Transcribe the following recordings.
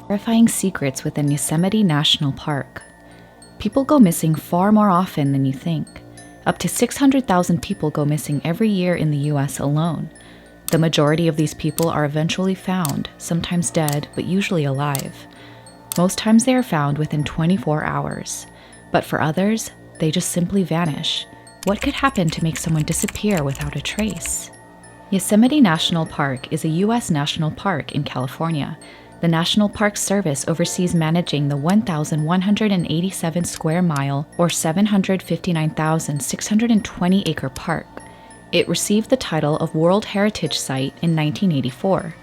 Terrifying secrets within Yosemite National Park. People go missing far more often than you think. Up to 600,000 people go missing every year in the US alone. The majority of these people are eventually found, sometimes dead, but usually alive. Most times they are found within 24 hours. But for others, they just simply vanish. What could happen to make someone disappear without a trace? Yosemite National Park is a US national park in California. The National Park Service oversees managing the 1,187 square mile or 759,620 acre park. It received the title of World Heritage Site in 1984.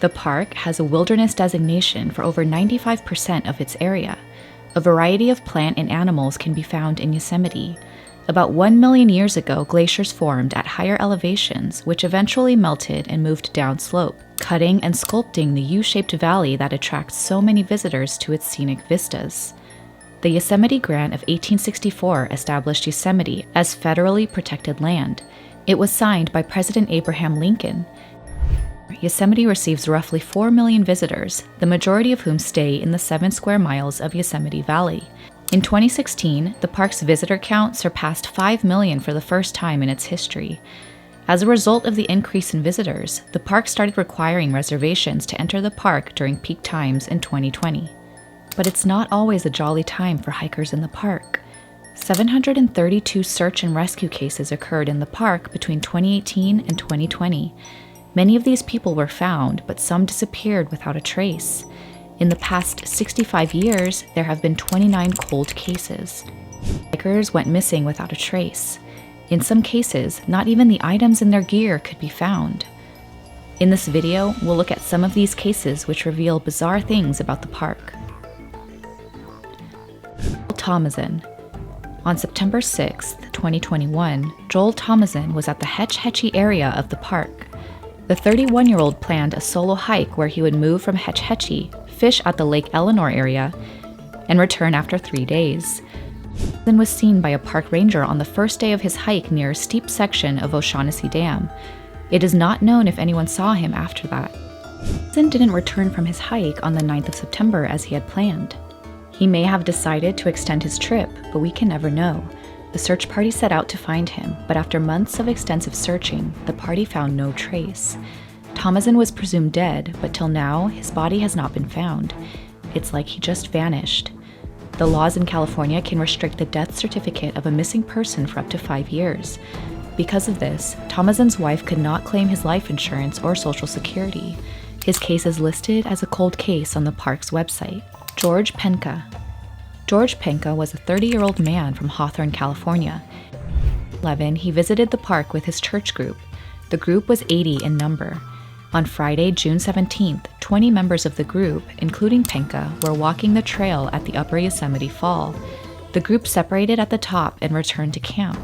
The park has a wilderness designation for over 95% of its area. A variety of plant and animals can be found in Yosemite. About 1 million years ago, glaciers formed at higher elevations, which eventually melted and moved downslope, cutting and sculpting the U-shaped valley that attracts so many visitors to its scenic vistas. The Yosemite Grant of 1864 established Yosemite as federally protected land. It was signed by President Abraham Lincoln. Yosemite receives roughly 4 million visitors, the majority of whom stay in the 7 square miles of Yosemite Valley. In 2016, the park's visitor count surpassed 5 million for the first time in its history. As a result of the increase in visitors, the park started requiring reservations to enter the park during peak times in 2020. But it's not always a jolly time for hikers in the park. 732 search and rescue cases occurred in the park between 2018 and 2020. Many of these people were found, but some disappeared without a trace. In the past 65 years, there have been 29 cold cases. Hikers went missing without a trace. In some cases, not even the items in their gear could be found. In this video, we'll look at some of these cases which reveal bizarre things about the park. Thomason. On September 6, 2021, Joel Thomason was at the Hetch Hetchy area of the park. The 31-year-old planned a solo hike where he would move from Hetch Hetchy, fish at the Lake Eleanor area, and return after 3 days. Thomason was seen by a park ranger on the first day of his hike near a steep section of O'Shaughnessy Dam. It is not known if anyone saw him after that. Thomason didn't return from his hike on the 9th of September as he had planned. He may have decided to extend his trip, but we can never know. The search party set out to find him, but after months of extensive searching, the party found no trace. Thomason was presumed dead, but till now, his body has not been found. It's like he just vanished. The laws in California can restrict the death certificate of a missing person for up to 5 years. Because of this, Thomason's wife could not claim his life insurance or Social Security. His case is listed as a cold case on the park's website. George Penka. George Penka was a 30-year-old man from Hawthorne, California. In 2011, he visited the park with his church group. The group was 80 in number. On Friday, June 17th, 20 members of the group, including Penka, were walking the trail at the Upper Yosemite Fall. The group separated at the top and returned to camp.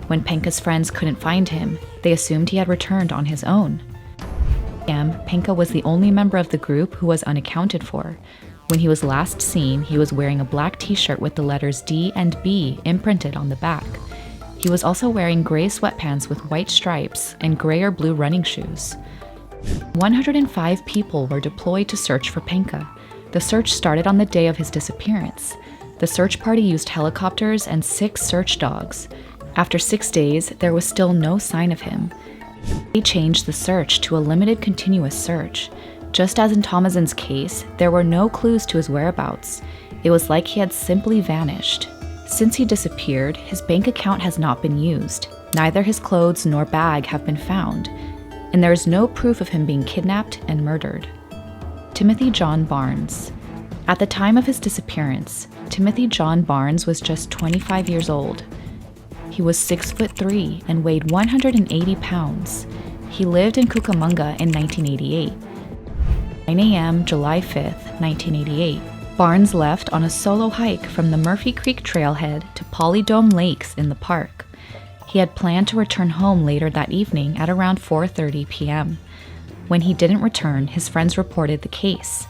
When Penka's friends couldn't find him, they assumed he had returned on his own. Penka was the only member of the group who was unaccounted for. When he was last seen, he was wearing a black t-shirt with the letters D and B imprinted on the back. He was also wearing gray sweatpants with white stripes and gray or blue running shoes. 105 people were deployed to search for Penka. The search started on the day of his disappearance. The search party used helicopters and 6 search dogs. After 6 days, there was still no sign of him. They changed the search to a limited continuous search. Just as in Thomason's case, there were no clues to his whereabouts. It was like he had simply vanished. Since he disappeared, his bank account has not been used. Neither his clothes nor bag have been found, and there is no proof of him being kidnapped and murdered. Timothy John Barnes. At the time of his disappearance, Timothy John Barnes was just 25 years old. He was 6'3" and weighed 180 pounds. He lived in Cucamonga in 1988. 9 a.m. July 5th, 1988, Barnes left on a solo hike from the Murphy Creek trailhead to Polydome Lakes in the park. He had planned to return home later that evening at around 4:30 p.m. When he didn't return, his friends reported the case.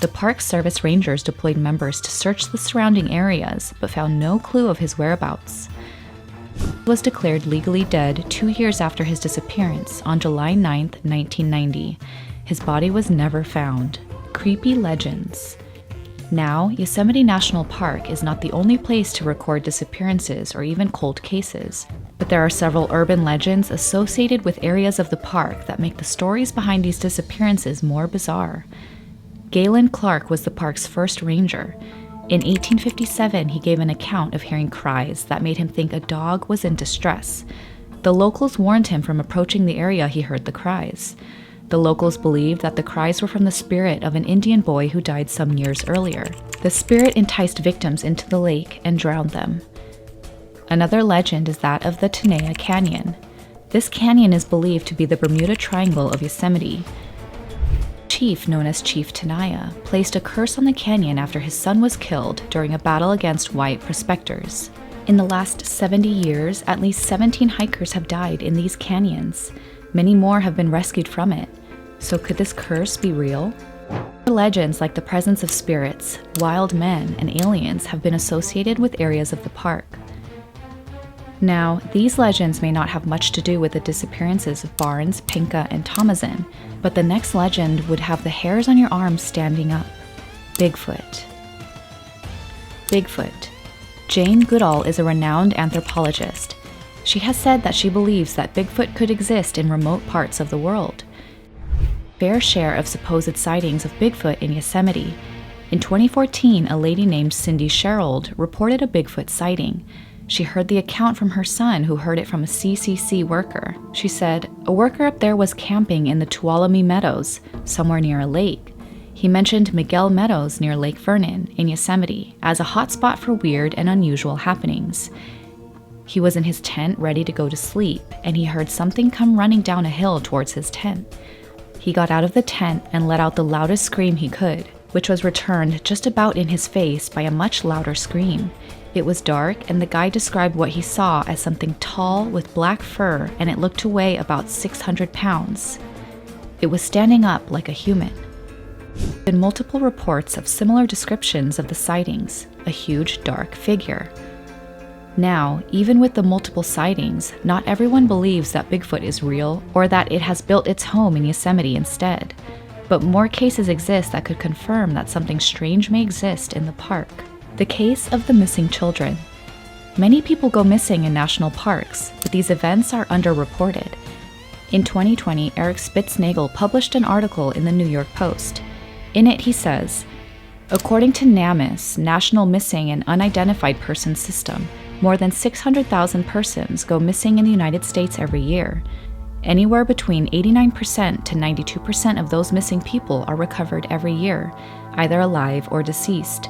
The Park Service rangers deployed members to search the surrounding areas, but found no clue of his whereabouts. He was declared legally dead 2 years after his disappearance on July 9, 1990. His body was never found. Creepy legends. Now, Yosemite National Park is not the only place to record disappearances or even cold cases, but there are several urban legends associated with areas of the park that make the stories behind these disappearances more bizarre. Galen Clark was the park's first ranger. In 1857, he gave an account of hearing cries that made him think a dog was in distress. The locals warned him from approaching the area he heard the cries. The locals believed that the cries were from the spirit of an Indian boy who died some years earlier. The spirit enticed victims into the lake and drowned them. Another legend is that of the Tenaya Canyon. This canyon is believed to be the Bermuda Triangle of Yosemite. A chief known as Chief Tenaya placed a curse on the canyon after his son was killed during a battle against white prospectors. In the last 70 years, at least 17 hikers have died in these canyons. Many more have been rescued from it. So could this curse be real? Legends like the presence of spirits, wild men, and aliens have been associated with areas of the park. Now, these legends may not have much to do with the disappearances of Barnes, Pinka, and Thomason, but the next legend would have the hairs on your arms standing up. Bigfoot. Bigfoot. Jane Goodall is a renowned anthropologist. She has said that she believes that Bigfoot could exist in remote parts of the world. Fair share of supposed sightings of Bigfoot in Yosemite. In 2014, a lady named Cindy Sherrold reported a Bigfoot sighting. She heard the account from her son, who heard it from a CCC worker. She said, "A worker up there was camping in the Tuolumne Meadows, somewhere near a lake. He mentioned Miguel Meadows near Lake Vernon in Yosemite as a hotspot for weird and unusual happenings. He was in his tent ready to go to sleep, and he heard something come running down a hill towards his tent. He got out of the tent and let out the loudest scream he could, which was returned just about in his face by a much louder scream. It was dark, and the guy described what he saw as something tall with black fur, and it looked to weigh about 600 pounds. It was standing up like a human." There have been multiple reports of similar descriptions of the sightings, a huge dark figure. Now, even with the multiple sightings, not everyone believes that Bigfoot is real or that it has built its home in Yosemite instead. But more cases exist that could confirm that something strange may exist in the park. The case of the missing children. Many people go missing in national parks, but these events are underreported. In 2020, Eric Spitznagel published an article in the New York Post. In it, he says, "According to NAMIS, National Missing and Unidentified Persons System, more than 600,000 persons go missing in the United States every year. Anywhere between 89% to 92% of those missing people are recovered every year, either alive or deceased.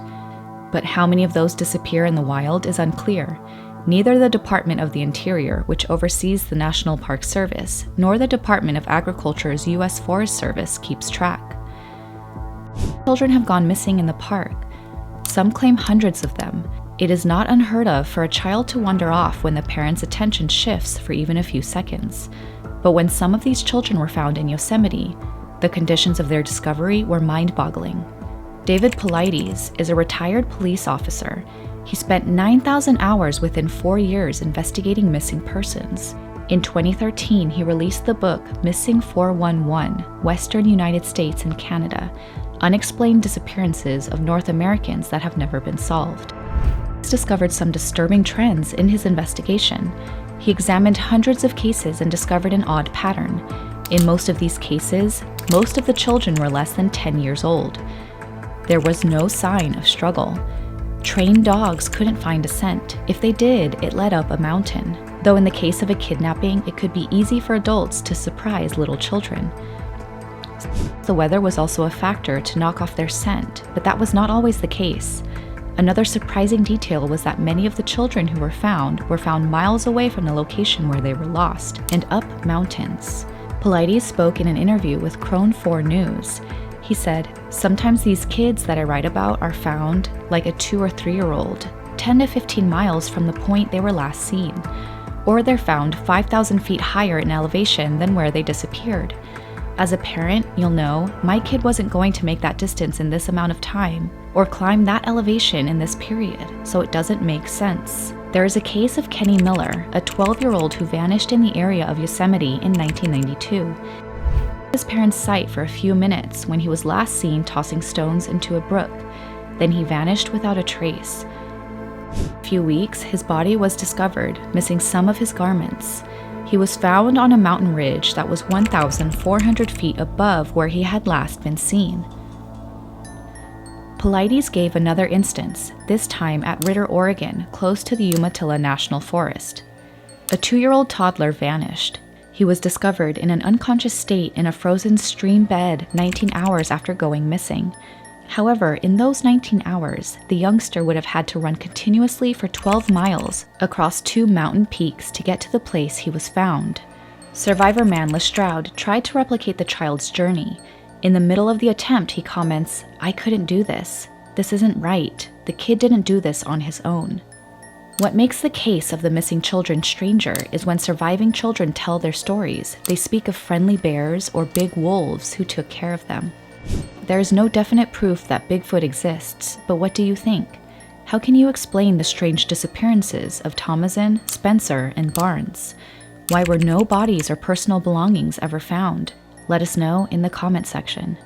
But how many of those disappear in the wild is unclear. Neither the Department of the Interior, which oversees the National Park Service, nor the Department of Agriculture's U.S. Forest Service keeps track. Children have gone missing in the park. Some claim hundreds of them. It is not unheard of for a child to wander off when the parent's attention shifts for even a few seconds. But when some of these children were found in Yosemite, the conditions of their discovery were mind-boggling. David Paulides is a retired police officer. He spent 9,000 hours within 4 years investigating missing persons. In 2013, he released the book Missing 411, Western United States and Canada, Unexplained Disappearances of North Americans That Have Never Been Solved. He discovered some disturbing trends in his investigation. He examined hundreds of cases and discovered an odd pattern. In most of these cases, most of the children were less than 10 years old. There was no sign of struggle. Trained dogs couldn't find a scent. If they did, it led up a mountain. Though in the case of a kidnapping, it could be easy for adults to surprise little children. The weather was also a factor to knock off their scent, but that was not always the case. Another surprising detail was that many of the children who were found miles away from the location where they were lost, and up mountains. Paulides spoke in an interview with Krone 4 News. He said, "Sometimes these kids that I write about are found, like a 2 or 3-year-old, 10 to 15 miles from the point they were last seen. Or they're found 5,000 feet higher in elevation than where they disappeared. As a parent, you'll know, my kid wasn't going to make that distance in this amount of time, or climb that elevation in this period, so it doesn't make sense." There is a case of Kenny Miller, a 12-year-old who vanished in the area of Yosemite in 1992. his parents' sight for a few minutes when he was last seen tossing stones into a brook. Then he vanished without a trace. A few weeks, his body was discovered, missing some of his garments. He was found on a mountain ridge that was 1,400 feet above where he had last been seen. Paulides gave another instance, this time at Ritter, Oregon, close to the Umatilla National Forest. A 2-year-old toddler vanished. He was discovered in an unconscious state in a frozen stream bed 19 hours after going missing. However, in those 19 hours, the youngster would have had to run continuously for 12 miles across 2 mountain peaks to get to the place he was found. Survivor man Lestrade tried to replicate the child's journey. In the middle of the attempt, he comments, "I couldn't do this. This isn't right. The kid didn't do this on his own." What makes the case of the missing children stranger is when surviving children tell their stories, they speak of friendly bears or big wolves who took care of them. There is no definite proof that Bigfoot exists, but what do you think? How can you explain the strange disappearances of Thomason, Spencer, and Barnes? Why were no bodies or personal belongings ever found? Let us know in the comment section.